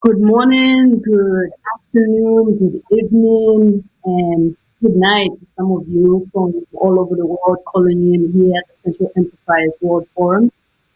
Good morning, good afternoon, good evening, and good night to some of you from all over the world calling in here at the Central Enterprise World Forum.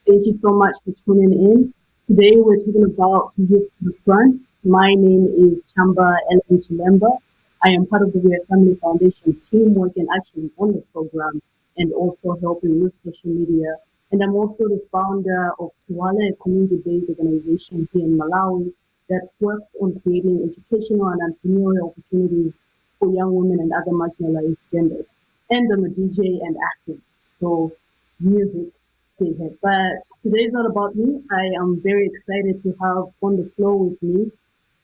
Thank you so much for tuning in. Today we're talking about Youth to the Front. My name is Chamba Ellen Chilemba. I am part of the Weir Family Foundation team working actually on the program and also helping with social media. And I'm also the founder of Tuwale, a community-based organization here in Malawi that works on creating educational and entrepreneurial opportunities for young women and other marginalized genders. And I'm a DJ and activist, so music pinhead. But today's not about me. I am very excited to have on the floor with me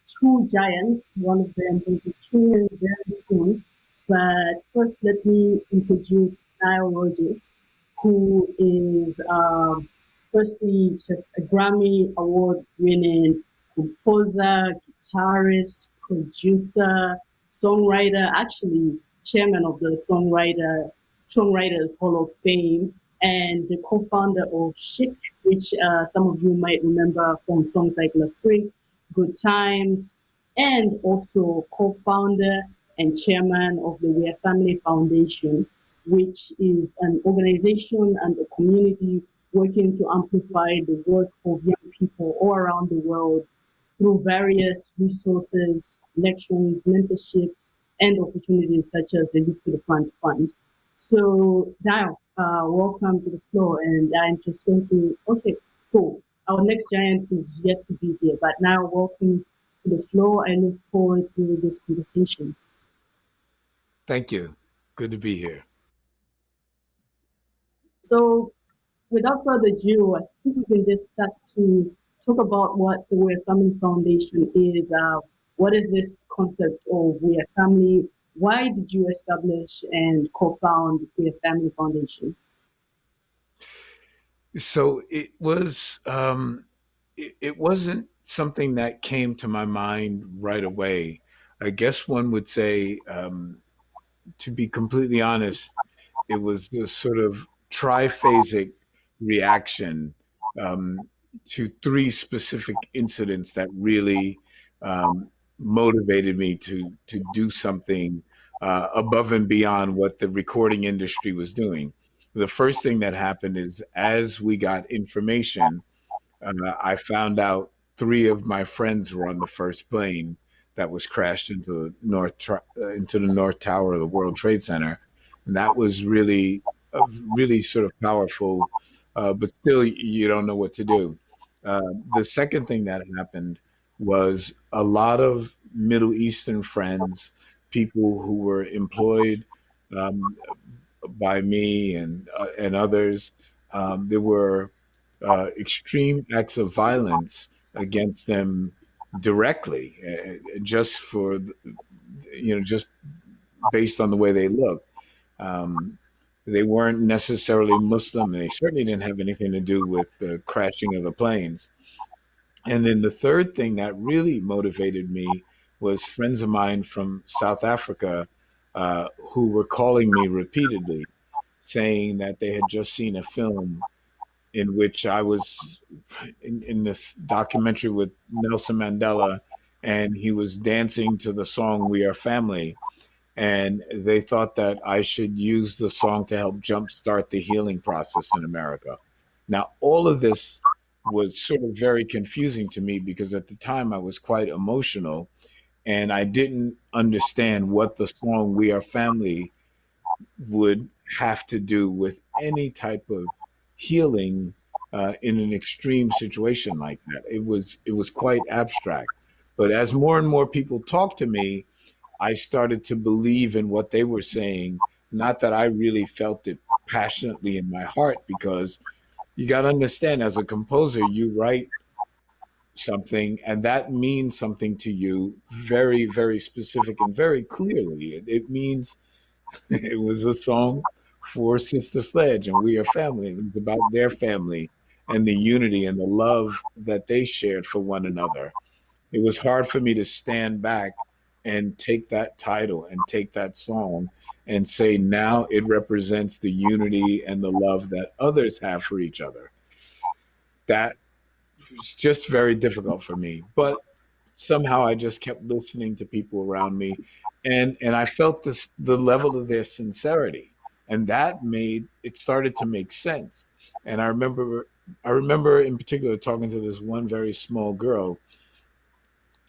two giants. One of them will be tuning in very soon. But first, let me introduce Niall Rogers, who is firstly just a Grammy Award winning composer, guitarist, producer, songwriter, actually chairman of the Songwriters Hall of Fame, and the co-founder of Chic, which some of you might remember from songs like La Freak, Good Times, and also co-founder and chairman of the Weir Family Foundation, which is an organization and a community working to amplify the work of young people all around the world through various resources, connections, mentorships, and opportunities such as the Youth to the Front Fund. So now, welcome to the floor, and I'm just going to, okay, cool. Our next giant is yet to be here, but now welcome to the floor. I look forward to this conversation. Thank you. Good to be here. So without further ado, I think we can just start to talk about what the We're Family Foundation is. What is this concept of We're Family? Why did you establish and co-found We're Family Foundation? So it wasn't something that came to my mind right away. I guess one would say, to be completely honest, it was this sort of triphasic reaction um, to three specific incidents that really motivated me to do something above and beyond what the recording industry was doing. The first thing that happened is as we got information, I found out three of my friends were on the first plane that was crashed into the North Tower of the World Trade Center, and that was really sort of powerful. But still, you don't know what to do. The second thing that happened was a lot of Middle Eastern friends, people who were employed um, by me and others. There were extreme acts of violence against them directly, just for just based on the way they look. Um, they weren't necessarily Muslim. They certainly didn't have anything to do with the crashing of the planes. And then the third thing that really motivated me was friends of mine from South Africa who were calling me repeatedly, saying that they had just seen a film in which I was in this documentary with Nelson Mandela, and he was dancing to the song "We Are Family," and they thought that I should use the song to help jumpstart the healing process in America. Now, all of this was sort of very confusing to me because at the time I was quite emotional and I didn't understand what the song "We Are Family" would have to do with any type of healing in an extreme situation like that. It was quite abstract. But as more and more people talked to me, I started to believe in what they were saying. Not that I really felt it passionately in my heart, because you got to understand, as a composer, you write something and that means something to you very, very specific and very clearly. It means it was a song for Sister Sledge and We Are Family. It was about their family and the unity and the love that they shared for one another. It was hard for me to stand back and take that title and take that song and say now it represents the unity and the love that others have for each other. That was just very difficult for me. But somehow I just kept listening to people around me, and I felt this the level of their sincerity, and that made it started to make sense. And I remember in particular talking to this one very small girl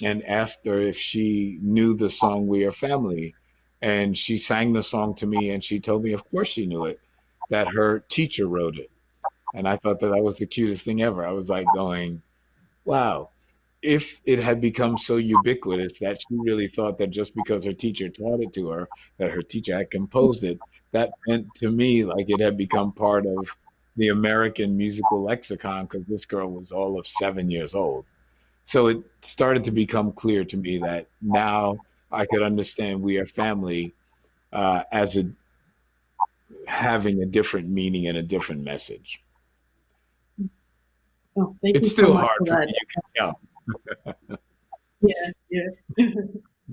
and asked her if she knew the song "We Are Family," and she sang the song to me, and she told me, of course, she knew it, that her teacher wrote it. And I thought that that was the cutest thing ever. I was like going, wow, if it had become so ubiquitous that she really thought that just because her teacher taught it to her, that her teacher had composed it, that meant to me like it had become part of the American musical lexicon because this girl was all of 7 years old. So it started to become clear to me that now I could understand "We Are Family" as a having a different meaning and a different message. Oh, thank It's you so still much hard for for that. me, you can Yeah, yeah.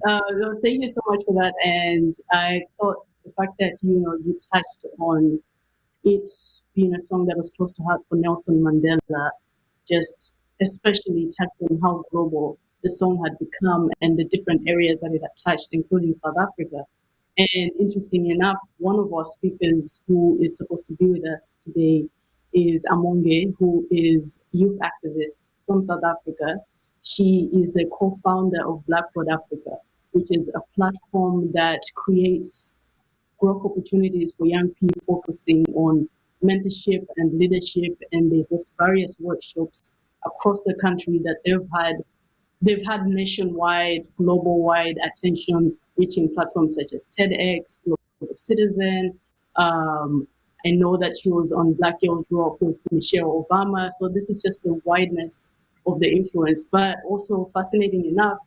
No, thank you so much for that. And I thought the fact that you touched on it being a song that was close to heart for Nelson Mandela, just especially touched on how global the song had become and the different areas that it had touched, including South Africa. And interesting enough, one of our speakers who is supposed to be with us today is Amonge, who is youth activist from South Africa. She is the co-founder of Blackboard Africa, which is a platform that creates growth opportunities for young people focusing on mentorship and leadership, and they host various workshops across the country that they've had nationwide, global-wide attention, reaching platforms such as TEDx, Global Citizen. Um, I know that she was on Black Girls Rock with Michelle Obama. So this is just the wideness of the influence. But also fascinating enough,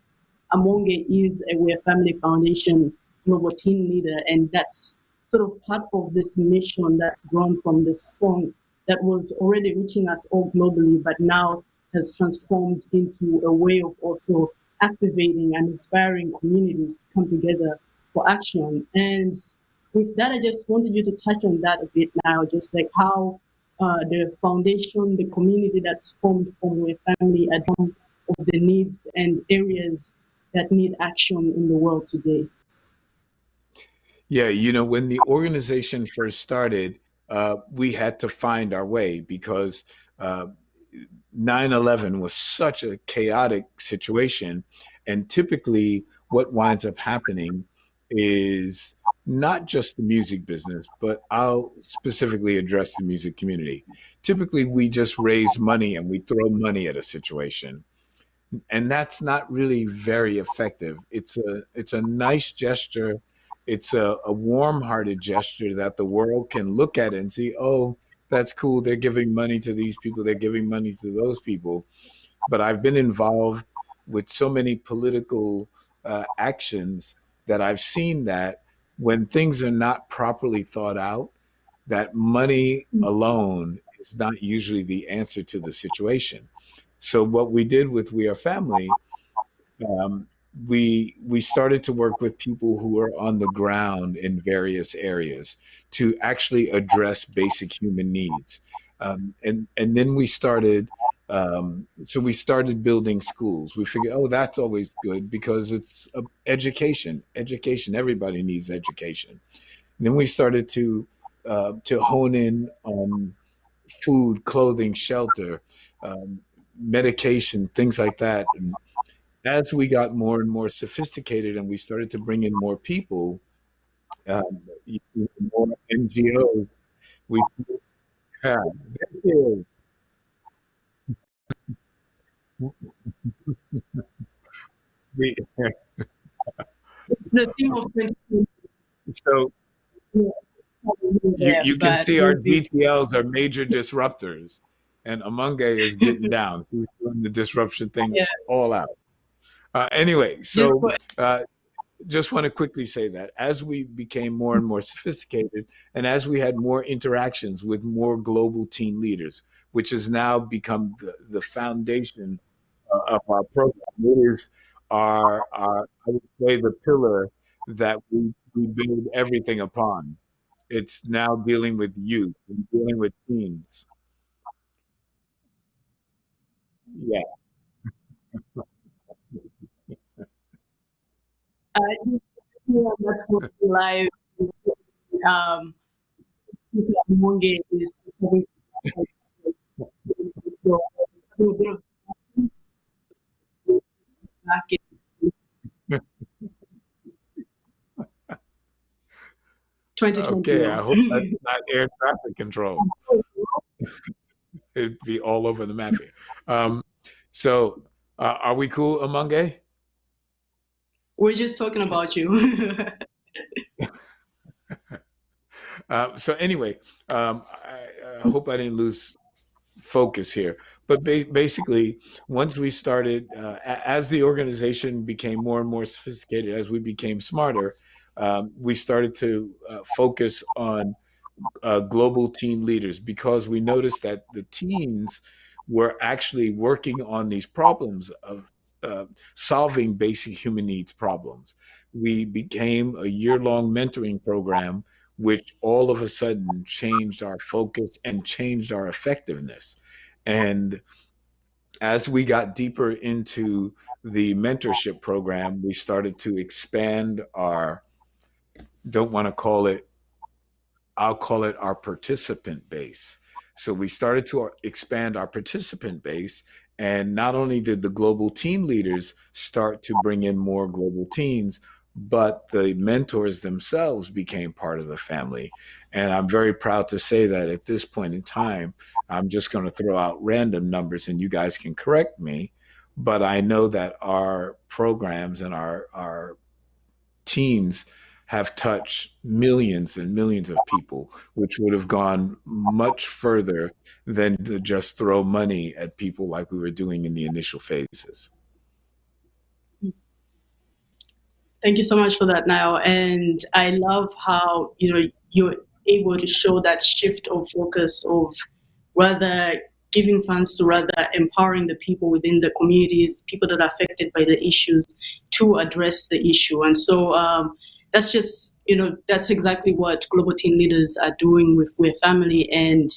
Amonge is a We're Family Foundation global team leader, and that's sort of part of this mission that's grown from this song that was already reaching us all globally, but now has transformed into a way of also activating and inspiring communities to come together for action. And with that, I just wanted you to touch on that a bit now, just like how the foundation, the community that's formed from a family at home of the needs and areas that need action in the world today. Yeah, when the organization first started, we had to find our way because uh, 9/11 was such a chaotic situation. And typically, what winds up happening is not just the music business, but I'll specifically address the music community. Typically, we just raise money and we throw money at a situation, and that's not really very effective. It's a nice gesture. It's a warm-hearted gesture that the world can look at and see, oh, that's cool. They're giving money to these people. They're giving money to those people. But I've been involved with so many political actions that I've seen that when things are not properly thought out, that money alone is not usually the answer to the situation. So what we did with We Are Family, um, we started to work with people who are on the ground in various areas to actually address basic human needs, and then we started. So we started building schools. We figured, oh, that's always good because it's education. Education. Everybody needs education. And then we started to hone in on food, clothing, shelter, um, medication, things like that. And as we got more and more sophisticated and we started to bring in more people, um, more NGOs, we had. We, It's the theme of 2020. so you, Yeah, you can but see our we'll be DTLs are major disruptors, and Amunge is getting down. He's doing the disruption thing yeah, all out. Anyway, just so for just want to quickly say that as we became more and more sophisticated and as we had more interactions with more global team leaders, which has now become the foundation of our program. It is I would say, the pillar that we build everything upon. It's now dealing with youth and dealing with teens. Yeah. just that's what life um Monge is having so having a bit of back in Okay, I 2021. hope that's not air traffic control. It'd be all over the mafia. Um, so, are we cool, Amange? We're just talking Okay. about you. So anyway, I hope I didn't lose focus here. But basically, once we started, as the organization became more and more sophisticated, as we became smarter, we started to focus on global team leaders because we noticed that the teens were actually working on these problems of uh, solving basic human needs problems. We became a year-long mentoring program, which all of a sudden changed our focus and changed our effectiveness. And as we got deeper into the mentorship program, we started to expand our, don't want to call it, I'll call it our participant base. So we started to expand our participant base. And not only did the global team leaders start to bring in more global teams, but the mentors themselves became part of the family. And I'm very proud to say that at this point in time, I'm just going to throw out random numbers and you guys can correct me. But I know that our programs and our teens have touched millions and millions of people, which would have gone much further than to just throw money at people like we were doing in the initial phases. Thank you so much for that, Niall. And I love how you're able to show that shift of focus of rather giving funds to rather empowering the people within the communities, people that are affected by the issues, to address the issue. And so that's just that's exactly what global team leaders are doing with We're Family. And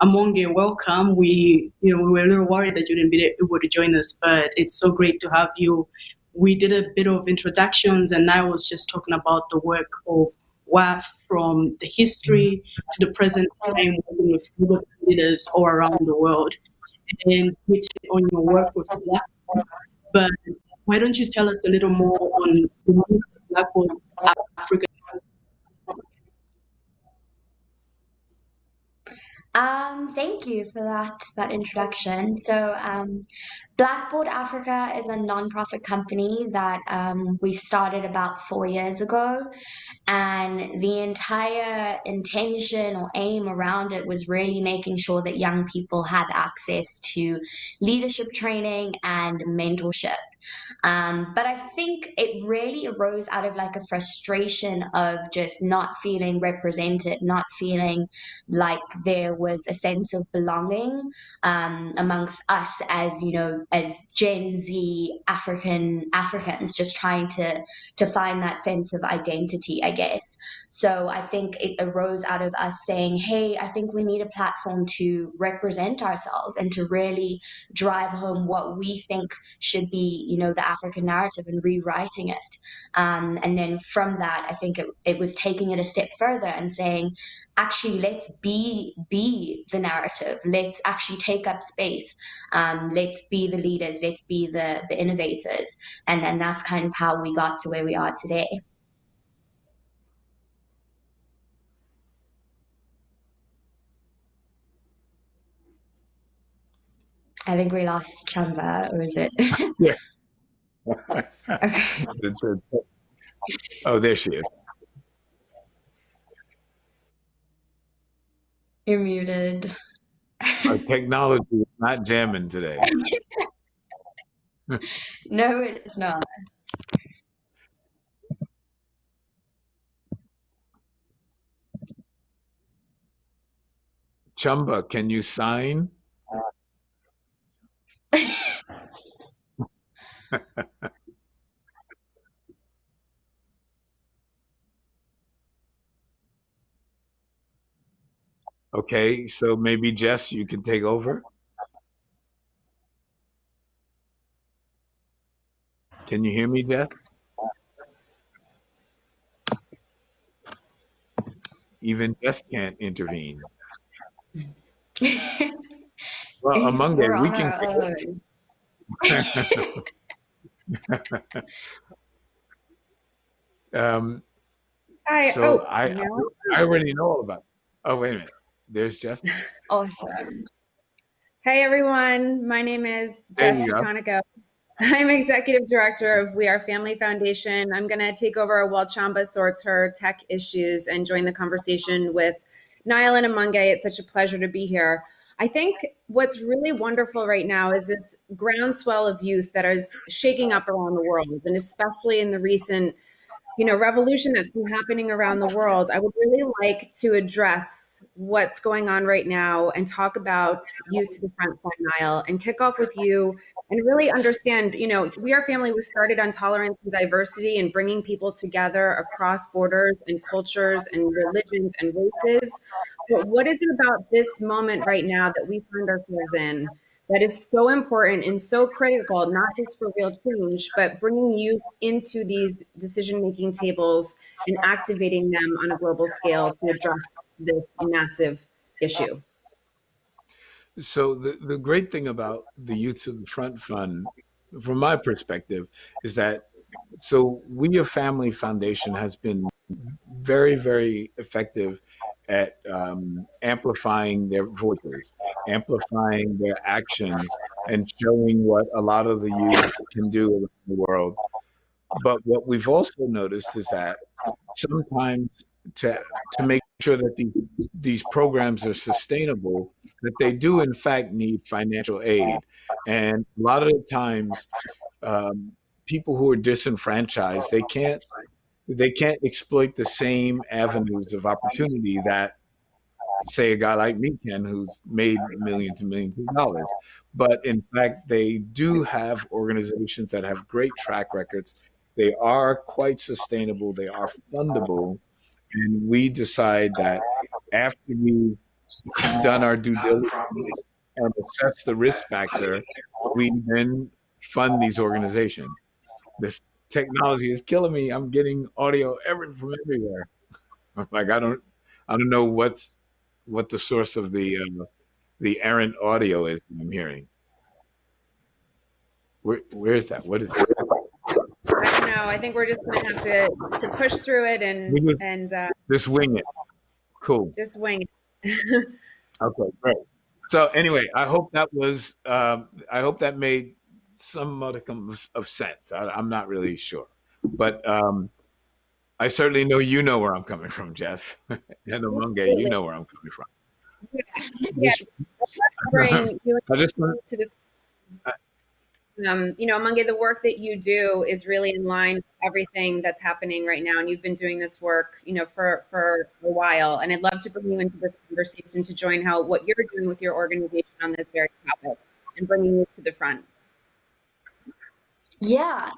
Amonge, welcome. We were a little worried that you didn't be able to join us, but it's so great to have you. We did a bit of introductions, and I was just talking about the work of WAF from the history to the present time, working with global leaders all around the world. And we take on your work with Black, but why don't you tell us a little more on the need of Blackboard Africa? Thank you for that introduction. So, Blackboard Africa is a nonprofit company that we started about 4 years ago, and the entire intention or aim around it was really making sure that young people have access to leadership training and mentorship. But I think it really arose out of like a frustration of just not feeling represented, not feeling like there was a sense of belonging amongst us as as Gen Z Africans, just trying to find that sense of identity, I guess. So I think it arose out of us saying, hey, I think we need a platform to represent ourselves and to really drive home what we think should be, the African narrative and rewriting it. And then from that, I think it was taking it a step further and saying, actually, let's be the narrative. Let's actually take up space. Let's be the leaders. Let's be the innovators. And that's kind of how we got to where we are today. I think we lost Chamba, or is it? Yeah. Okay, Oh, there she is. you're muted. Our technology is not jamming today. No, it's not. Chumba, can you sign? Okay, so maybe Jess, you can take over. Can you hear me, Jess? Even Jess can't intervene. Well, among We're it, we on can. our own. um, Hi. so Oh, I, I no. I already know all about it. Oh, wait a minute. There's Jess. Awesome. Hey, everyone. My name is There Jess you go. Titanico. I'm executive director of We Are Family Foundation. I'm going to take over while Chamba sorts her tech issues and join the conversation with Niall and Amange. It's such a pleasure to be here. I think what's really wonderful right now is this groundswell of youth that is shaking up around the world, and especially in the recent revolution that's been happening around the world. I would really like to address what's going on right now and talk about you to the front line, Niall, and kick off with you and really understand, We Are Family was started on tolerance and diversity and bringing people together across borders and cultures and religions and races. But what is it about this moment right now that we find ourselves in that is so important and so critical, not just for real change, but bringing youth into these decision-making tables and activating them on a global scale to address this massive issue? So the great thing about the Youth to the Front Fund, from my perspective, is that We a Family Foundation has been very, very effective at amplifying their voices, amplifying their actions, and showing what a lot of the youth can do around the world. But what we've also noticed is that sometimes to make sure that these programs are sustainable, that they do in fact need financial aid, and a lot of the times, um, people who are disenfranchised, they can't exploit the same avenues of opportunity that, say, a guy like me can, who's made millions and millions of dollars. But in fact, they do have organizations that have great track records. They are quite sustainable. They are fundable. And we decide that after we've done our due diligence and assess the risk factor, we then fund these organizations. This technology is killing me. I'm getting audio from everywhere. Like I don't know what the source of the errant audio is that I'm hearing. Where is that? What is that? I don't know. I think we're just going to have to push through it We and just, and just wing it. Cool. just wing it. Okay, great. So anyway, I hope that made some modicum of sense. I'm not really sure, but I certainly know you know where I'm coming from, Jess, and Amunge, you Absolutely. know where I'm coming from. Yeah. Just, Bring you I just want. to this. Mange, the work that you do is really in line with everything that's happening right now. And you've been doing this work, for a while. And I'd love to bring you into this conversation to join what you're doing with your organization on this very topic and bringing you to the front. Yeah.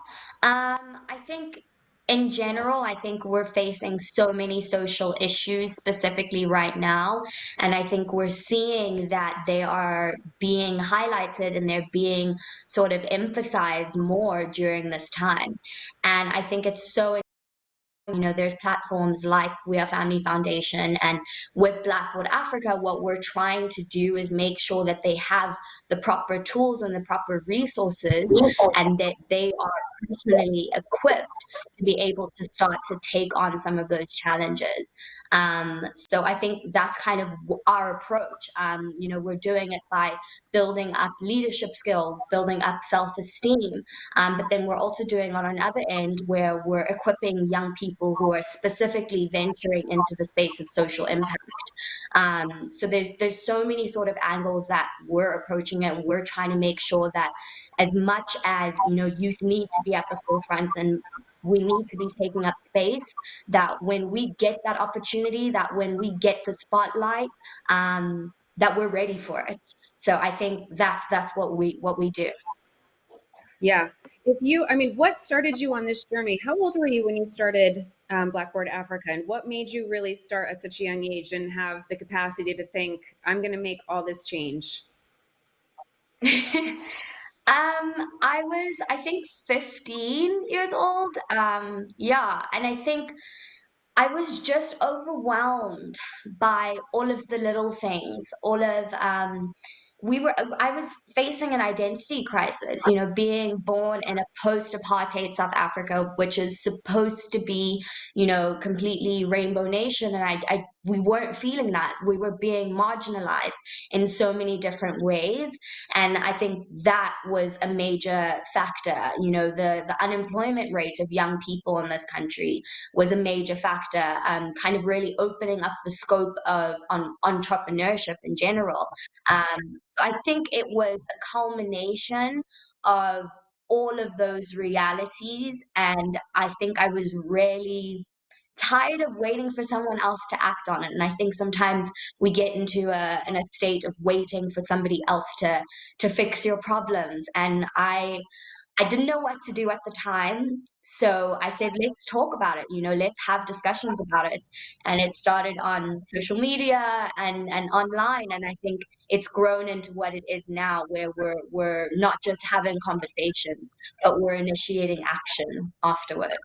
I think in general, I think we're facing so many social issues specifically right now. And I think we're seeing that they are being highlighted and they're being sort of emphasized more during this time. And I think it's so, there's platforms like We Are Family Foundation, and with Blackboard Africa, what we're trying to do is make sure that they have the proper tools and the proper resources, and that they are personally equipped to be able to start to take on some of those challenges. So I think that's kind of our approach. We're doing it by building up leadership skills, building up self-esteem, but then we're also doing on another end where we're equipping young people who are specifically venturing into the space of social impact. So there's so many sort of angles that we're approaching it, and we're trying to make sure that as much as youth need to be at the forefront and we need to be taking up space, that when we get that opportunity, that when we get the spotlight, that we're ready for it. So I think that's what we do. Yeah. What started you on this journey? How old were you when you started Blackboard Africa? And what made you really start at such a young age and have the capacity to think, I'm going to make all this change? I was, I think, 15 years old. Yeah, and I think I was just overwhelmed by all of the little things, all of I was facing an identity crisis, you know, being born in a post-apartheid South Africa, which is supposed to be, you know, completely rainbow nation, and we weren't feeling that. We were being marginalized in so many different ways, and I think that was a major factor. You know, the unemployment rate of young people in this country was a major factor, kind of really opening up the scope of entrepreneurship in general. So I think it was a culmination of all of those realities, and I think I was really tired of waiting for someone else to act on it. And I think sometimes we get into in a state of waiting for somebody else to fix your problems. And I didn't know what to do at the time. So I said, let's talk about it, you know, let's have discussions about it. And it started on social media and online. And I think it's grown into what it is now, where we're not just having conversations, but we're initiating action afterwards.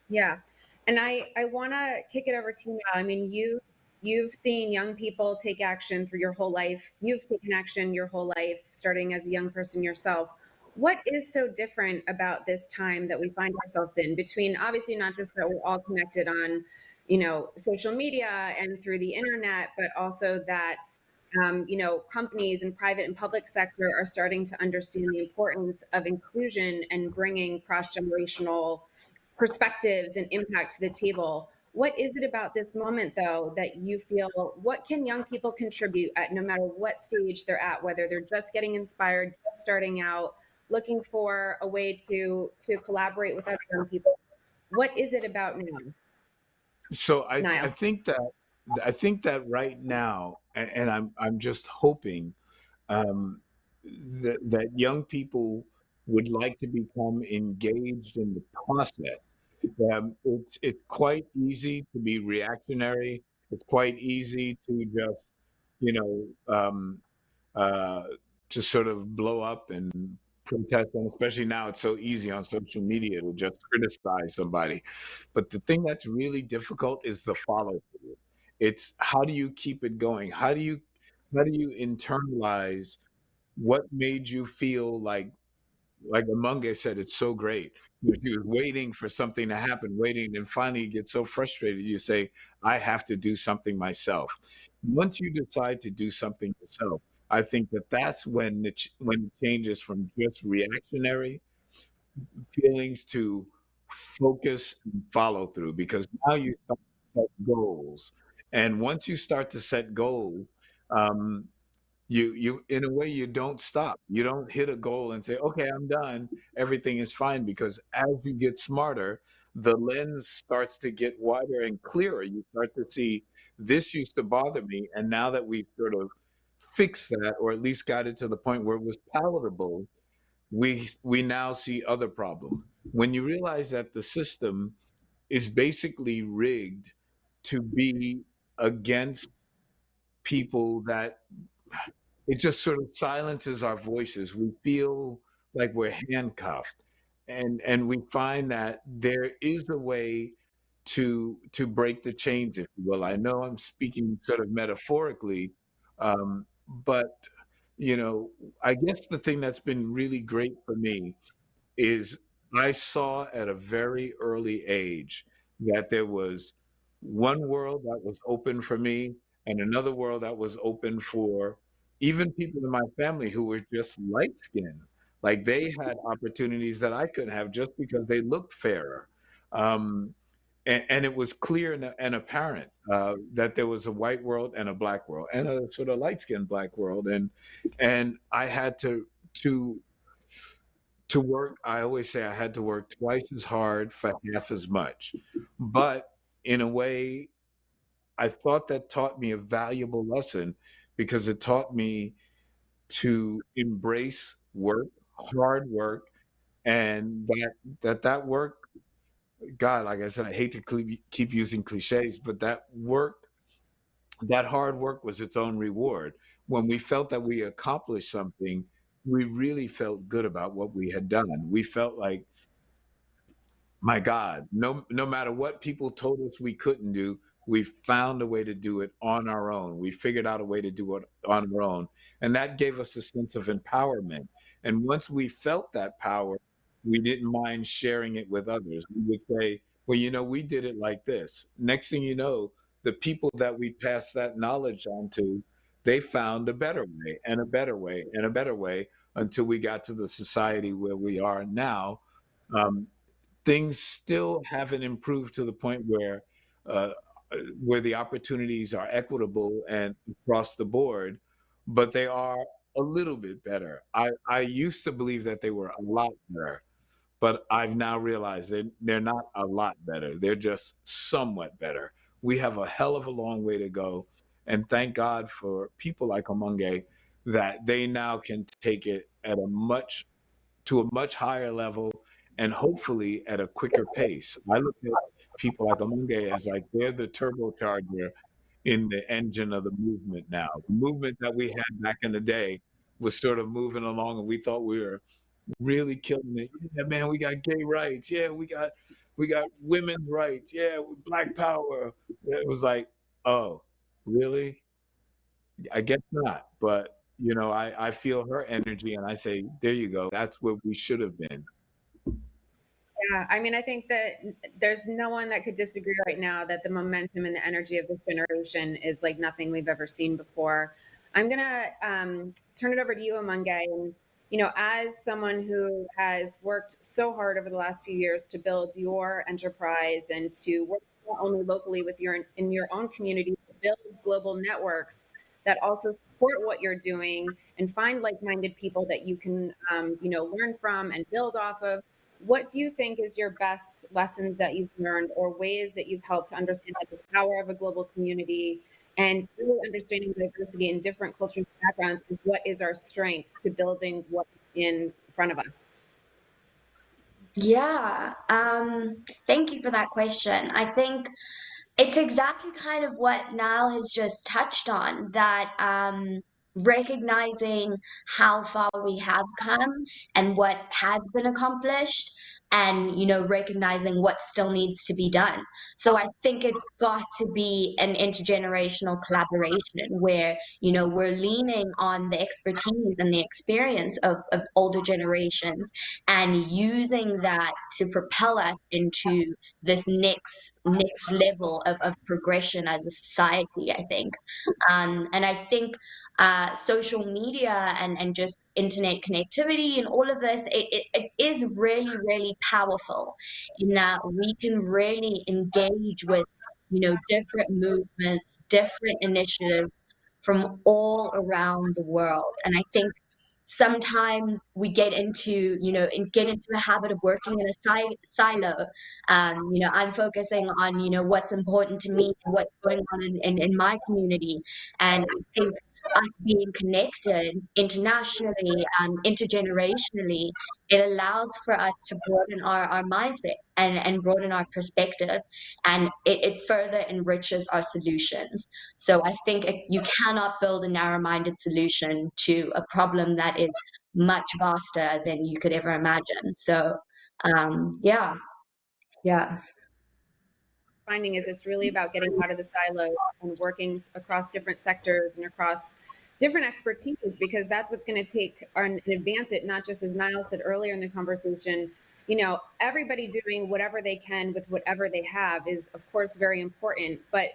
Yeah. And I want to kick it over to you now. I mean, you've seen young people take action through your whole life. You've taken action your whole life, starting as a young person yourself. What is so different about this time that we find ourselves in, between obviously not just that we're all connected on, you know, social media and through the internet, but also that you know, companies and private and public sector are starting to understand the importance of inclusion and bringing cross-generational perspectives and impact to the table. What is it about this moment, though, that you feel, what can young people contribute at no matter what stage they're at, whether they're just getting inspired, just starting out, looking for a way to collaborate with other young people? What is it about now, So Niall? I think that right now, and I'm just hoping um, that young people would like to become engaged in the process. It's quite easy to be reactionary. It's quite easy to just, you know, uh, to sort of blow up and protest, and especially now it's so easy on social media to just criticize somebody. But the thing that's really difficult is the follow through. It's how do you keep it going? How do you internalize what made you feel like Amunga said, it's so great. You know, she was waiting for something to happen, waiting, and finally you get so frustrated. You say, I have to do something myself. Once you decide to do something yourself, I think that that's when when it changes from just reactionary feelings to focus and follow through, because now you start to set goals. And once you start to set goals, um, you in a way you don't stop. You don't hit a goal and say, okay, I'm done, everything is fine, because as you get smarter, the lens starts to get wider and clearer. You start to see, this used to bother me, and now that we've sort of fixed that, or at least got it to the point where it was palatable, we now see other problems. When you realize that the system is basically rigged to be against people, that it just sort of silences our voices. We feel like we're handcuffed, and we find that there is a way to break the chains, if you will. I know I'm speaking sort of metaphorically, but you know, I guess the thing that's been really great for me is I saw at a very early age that there was one world that was open for me, and another world that was open for even people in my family who were just light skinned. Like they had opportunities that I couldn't have just because they looked fairer. Um, and it was clear and apparent that there was a white world and a black world and a sort of light skinned black world. And I had to work. I always say I had to work twice as hard for half as much. But in a way, I thought that taught me a valuable lesson, because it taught me to embrace work, hard work, and that work, God, like I said, I hate to keep using cliches, but that work, that hard work was its own reward. When we felt that we accomplished something, we really felt good about what we had done. We felt like my God, no matter what people told us we couldn't do, we found a way to do it on our own. We figured out a way to do it on our own. And that gave us a sense of empowerment. And once we felt that power, we didn't mind sharing it with others. We would say, well, we did it like this. Next thing you know, the people that we passed that knowledge on to, they found a better way and a better way and a better way until we got to the society where we are now. Um, Things still haven't improved to the point uh, where the opportunities are equitable and across the board, but they are a little bit better. I used to believe that they were a lot better, but I've now realized that they're not a lot better. They're just somewhat better. We have a hell of a long way to go. And thank God for people like Omonge that they now can take it at a much higher level and hopefully at a quicker pace. I look at people like Amunge as like they're the turbocharger in the engine of the movement now. The movement that we had back in the day was sort of moving along and we thought we were really killing it. Yeah, man, we got gay rights. Yeah, we got women's rights. Yeah, black power. It was like, oh, really? I guess not. But I feel her energy and I say, there you go. That's where we should have been. Yeah, I mean, I think that there's no one that could disagree right now that the momentum and the energy of this generation is like nothing we've ever seen before. I'm gonna turn it over to you, Amange, and as someone who has worked so hard over the last few years to build your enterprise and to work not only locally with in your own community, but build global networks that also support what you're doing and find like-minded people that you can, learn from and build off of. What do you think is your best lessons that you've learned or ways that you've helped to understand the power of a global community and really understanding diversity in different cultures and backgrounds is what is our strength to building what's in front of us? Yeah, thank you for that question. I think it's exactly kind of what Niall has just touched on, that recognizing how far we have come and what has been accomplished, and recognizing what still needs to be done. So I think it's got to be an intergenerational collaboration where we're leaning on the expertise and the experience of older generations and using that to propel us into this next level of progression as a society, I think. And I think social media and just internet connectivity and all of this, it is really, really powerful in that we can really engage with different movements, different initiatives from all around the world. And I think sometimes we get into the habit of working in a silo. I'm focusing on what's important to me and what's going on in my community, and I think us being connected internationally and intergenerationally, it allows for us to broaden our mindset and broaden our perspective, and it further enriches our solutions. So I think you cannot build a narrow-minded solution to a problem that is much vaster than you could ever imagine. So, yeah, yeah. Finding is it's really about getting out of the silos and working across different sectors and across different expertise, because that's what's going to take and advance it, not just as Niall said earlier in the conversation. Everybody doing whatever they can with whatever they have is of course very important, but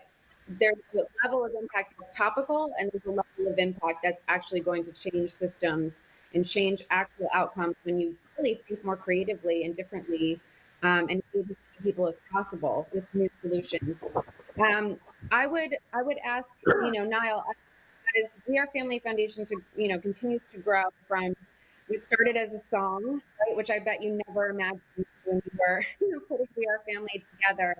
there's a level of impact that's topical and there's a level of impact that's actually going to change systems and change actual outcomes when you really think more creatively and differently, and as many people as possible with new solutions. Um, I would ask, Niall, as We Are Family Foundation to continues to grow from it started as a song, right, which I bet you never imagined when you were putting We Are Family together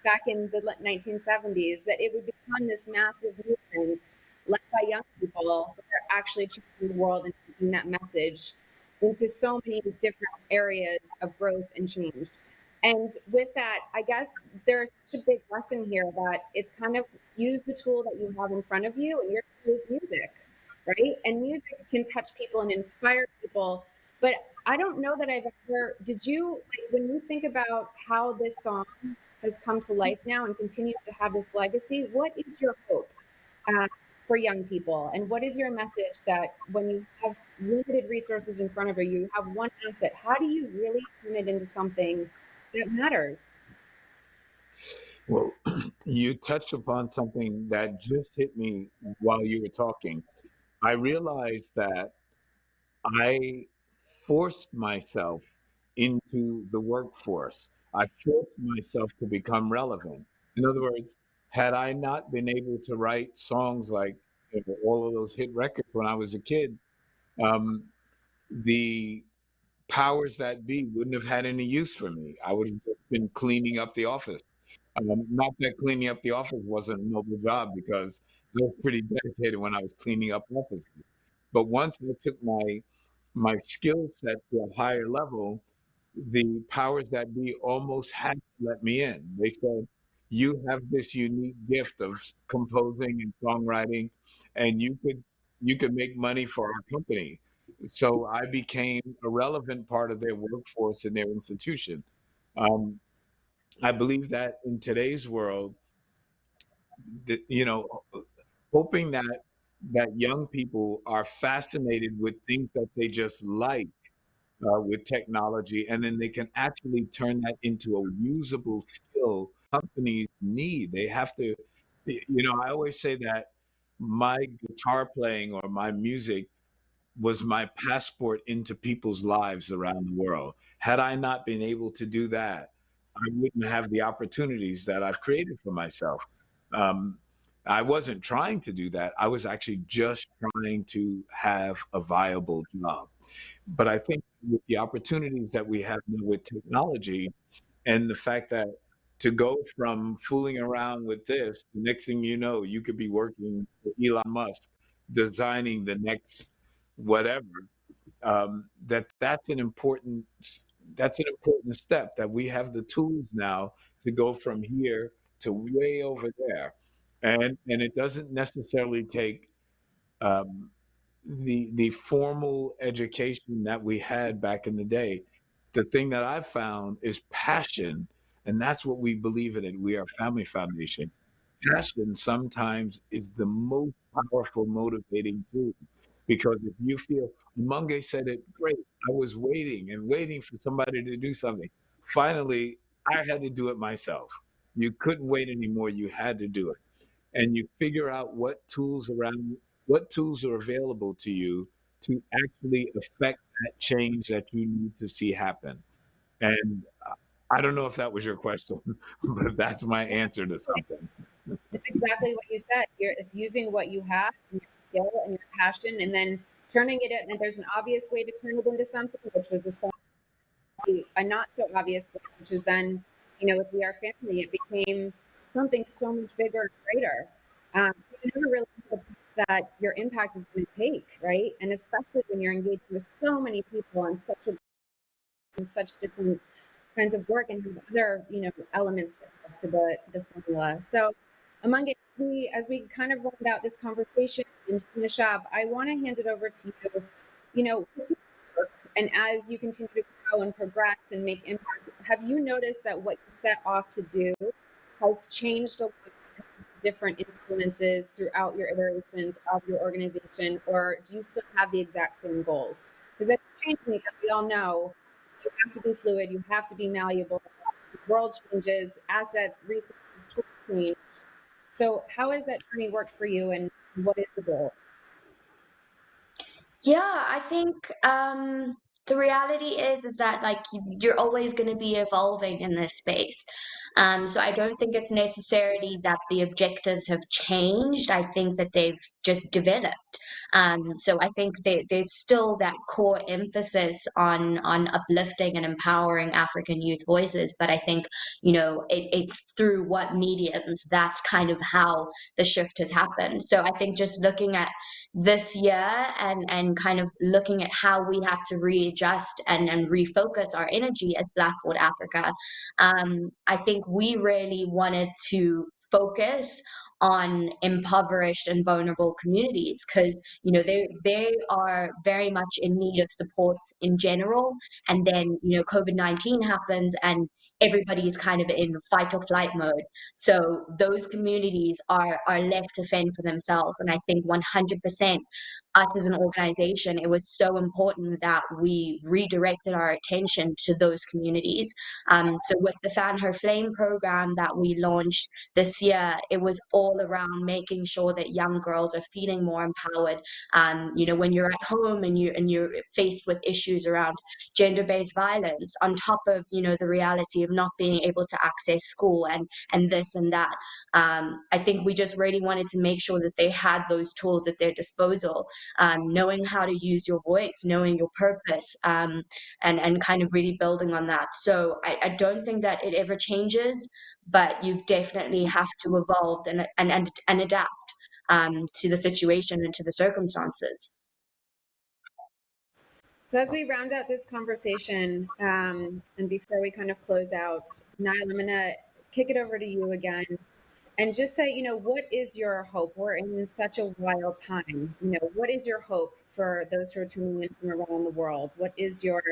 back in the 1970s, that it would become this massive movement led by young people that are actually changing the world and taking that message into so many different areas of growth and change. And with that, I guess there's such a big lesson here that it's kind of use the tool that you have in front of you, and your tool is music, right? And music can touch people and inspire people But I don't know that I've ever, did you, like, when you think about how this song has come to life now and continues to have this legacy, what is your hope uh, for young people? And what is your message that when you have limited resources in front of you, you have one asset, how do you really turn it into something that matters? Well, you touched upon something that just hit me while you were talking. I realized that I forced myself into the workforce. I forced myself to become relevant. In other words, had I not been able to write songs like, all of those hit records when I was a kid, um, the powers that be wouldn't have had any use for me. I would have just been cleaning up the office. Not that cleaning up the office wasn't a noble job, because I was pretty dedicated when I was cleaning up offices. But once I took my skill set to a higher level, the powers that be almost had to let me in. They said, "You have this unique gift of composing and songwriting, and you could make money for our company." So I became a relevant part of their workforce and their institution. Um, I believe that in today's world, that, hoping that young people are fascinated with things that they just like, with technology, and then they can actually turn that into a usable skill companies need. They have to, I always say that my guitar playing or my music was my passport into people's lives around the world. Had I not been able to do that, I wouldn't have the opportunities that I've created for myself. Um, I wasn't trying to do that. I was actually just trying to have a viable job. But I think with the opportunities that we have now with technology, and the fact that to go from fooling around with this, the next thing you know, you could be working for Elon Musk, designing the next whatever. That's an important step, that we have the tools now to go from here to way over there, and it doesn't necessarily take um, the formal education that we had back in the day. The thing that I've found is passion, and that's what we believe in. It We are Family Foundation. Passion sometimes is the most powerful motivating tool, because if you feel, Mange said it great. I was waiting and waiting for somebody to do something. Finally, I had to do it myself. You couldn't wait anymore. You had to do it, and you figure out what tools are available to you to actually affect that change that you need to see happen. And I don't know if that was your question, but that's my answer to something. It's exactly what you said. It's using what you have, and your skill and your passion, and then turning it in. And there's an obvious way to turn it into something, which was a not so obvious way, which is then, with We Are Family, it became something so much bigger and greater. So you never really know that your impact is going to take, right? And especially when you're engaged with so many people on such different kinds of work and have other, elements to the formula. So among it, as we kind of round out this conversation and finish up, I want to hand it over to you. With your work, and as you continue to grow and progress and make impact, have you noticed that what you set off to do has changed a lot of different influences throughout your iterations of your organization, or do you still have the exact same goals? Because it's changing, as we all know, you have to be fluid, you have to be malleable. The world changes, assets, resources, tools change. So, how has that journey worked for you, and what is the goal? Yeah, I think the reality is that like you're always going to be evolving in this space. So I don't think it's necessarily that the objectives have changed. I think that they've just developed. So I think there's still that core emphasis on uplifting and empowering African youth voices, but I think it's through what mediums. That's kind of how the shift has happened. So I think just looking at this year and kind of looking at how we have to readjust and refocus our energy as Blackboard Africa, I think we really wanted to focus on impoverished and vulnerable communities, because they are very much in need of support in general. And then COVID-19 happens, and everybody is kind of in fight or flight mode. So those communities are left to fend for themselves. And I think 100% us as an organization, it was so important that we redirected our attention to those communities. So with the Fan Her Flame program that we launched this year, it was all around making sure that young girls are feeling more empowered. When you're at home and you're faced with issues around gender-based violence, on top of the reality of not being able to access school and this and that, I think we just really wanted to make sure that they had those tools at their disposal, knowing how to use your voice, knowing your purpose, and kind of really building on that. So I don't think that it ever changes, but you definitely have to evolve and adapt to the situation and to the circumstances. So as we round out this conversation, and before we kind of close out, Niall, I'm going to kick it over to you again and just say, what is your hope? We're in such a wild time. What is your hope for those who are tuning in from around the world? What is your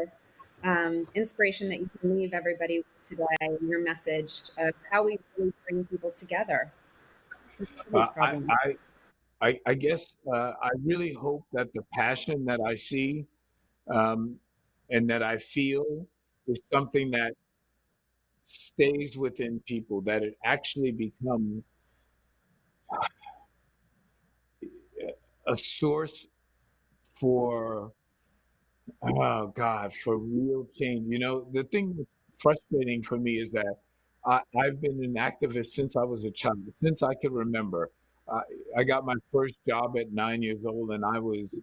inspiration that you can leave everybody with today, your message of how we really bring people together to solve these I, problems? I guess I really hope that the passion that I see and that I feel is something that stays within people, that it actually becomes a source for, oh God, for real change. The thing that's frustrating for me is that I've been an activist since I was a child, since I could remember. I, I got my first job at 9 years old, and I was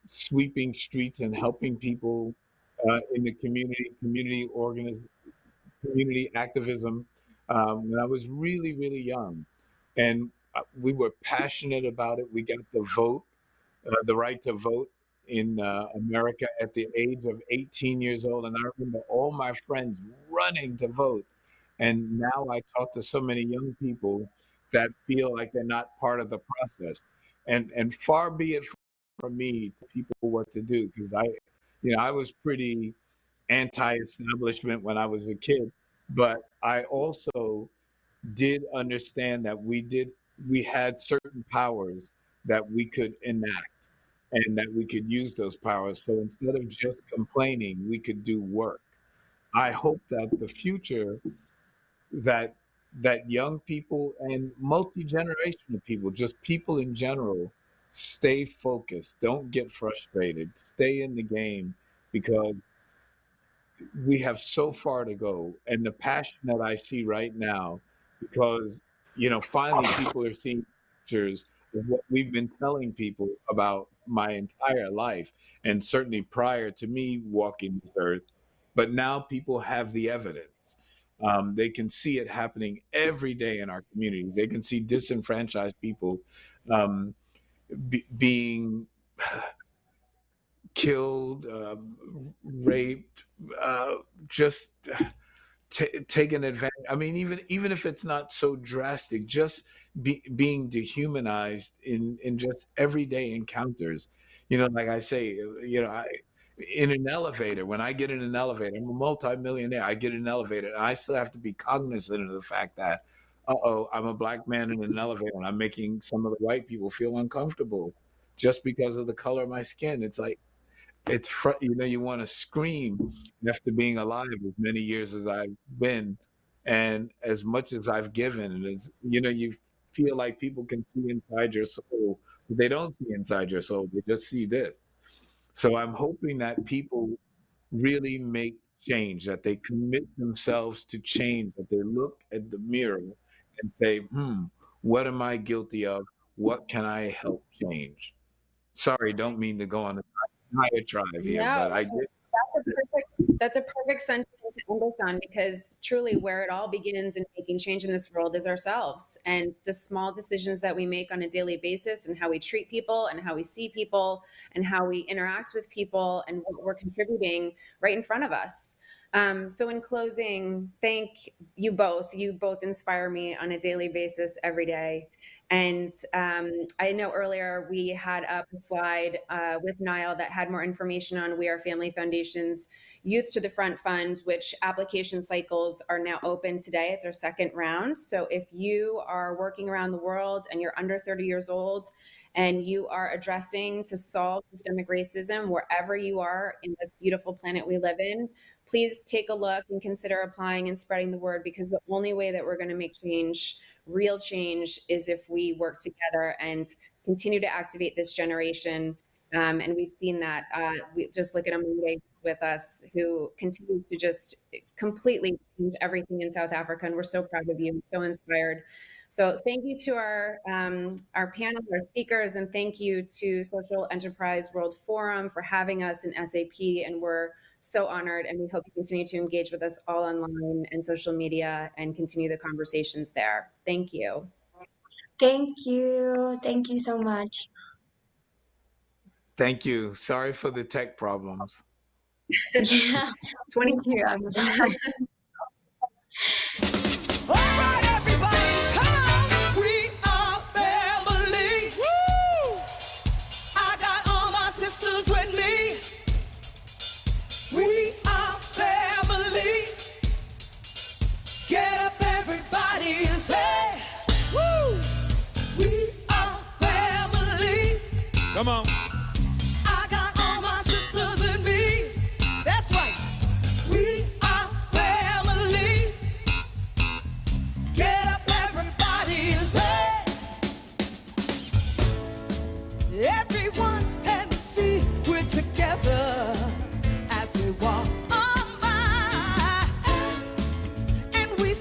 sweeping streets and helping people in the community activism when I was really, really young. And we were passionate about it. We got the right to vote in America at the age of 18 years old. And I remember all my friends running to vote. And now I talk to so many young people that feel like they're not part of the process. And far be it from me to people what to do, because I was pretty anti-establishment when I was a kid, but I also did understand that we had certain powers that we could enact and that we could use those powers. So instead of just complaining, we could do work. I hope that the future that young people and multi-generational people, just people in general, stay focused, don't get frustrated, stay in the game, because we have so far to go. And the passion that I see right now, because finally people are seeing pictures of what we've been telling people about my entire life, and certainly prior to me walking this earth. But now people have the evidence. They can see it happening every day in our communities. They can see disenfranchised people um, being killed, raped, just taken advantage. I mean, even if it's not so drastic, just being dehumanized in just everyday encounters. Like I say, in an elevator, when I get in an elevator, I'm a multimillionaire. I get in an elevator, and I still have to be cognizant of the fact that, I'm a black man in an elevator, and I'm making some of the white people feel uncomfortable just because of the color of my skin. It's like, you want to scream after being alive as many years as I've been, and as much as I've given, and as you feel like people can see inside your soul, but they don't see inside your soul, they just see this. So I'm hoping that people really make change, that they commit themselves to change, that they look at the mirror and say, what am I guilty of? What can I help change? Sorry, don't mean to go on a diatribe here, No, but I did. that's a perfect sentiment to end us on, because truly where it all begins in making change in this world is ourselves, and the small decisions that we make on a daily basis, and how we treat people and how we see people and how we interact with people and what we're contributing right in front of us. So in closing, thank you both. You both inspire me on a daily basis every day. And I know earlier we had up a slide with Niall that had more information on We Are Family Foundation's Youth to the Front Fund, which application cycles are now open today. It's our second round. So if you are working around the world and you're under 30 years old and you are addressing to solve systemic racism wherever you are in this beautiful planet we live in, please take a look and consider applying and spreading the word, because the only way that we're going to make change, real change, is if we work together and continue to activate this generation. And we've seen that. We just look at Amunde with us, who continues to just completely change everything in South Africa. And we're so proud of you, so inspired. So thank you to our panel, our speakers, and thank you to Social Enterprise World Forum for having us in SAP. And we're so honored, and we hope you continue to engage with us all online and social media and continue the conversations there. Thank you. Thank you. Thank you so much. Thank you. Sorry for the tech problems. Yeah, 22. I'm sorry. All right, everybody, come on. We are family. Woo! I got all my sisters with me. We are family. Get up, everybody, and say, woo! We are family. Come on. I got all my sisters with me. That's right. We are family. Get up, everybody, and say, everyone can see we're together as we walk on by, and we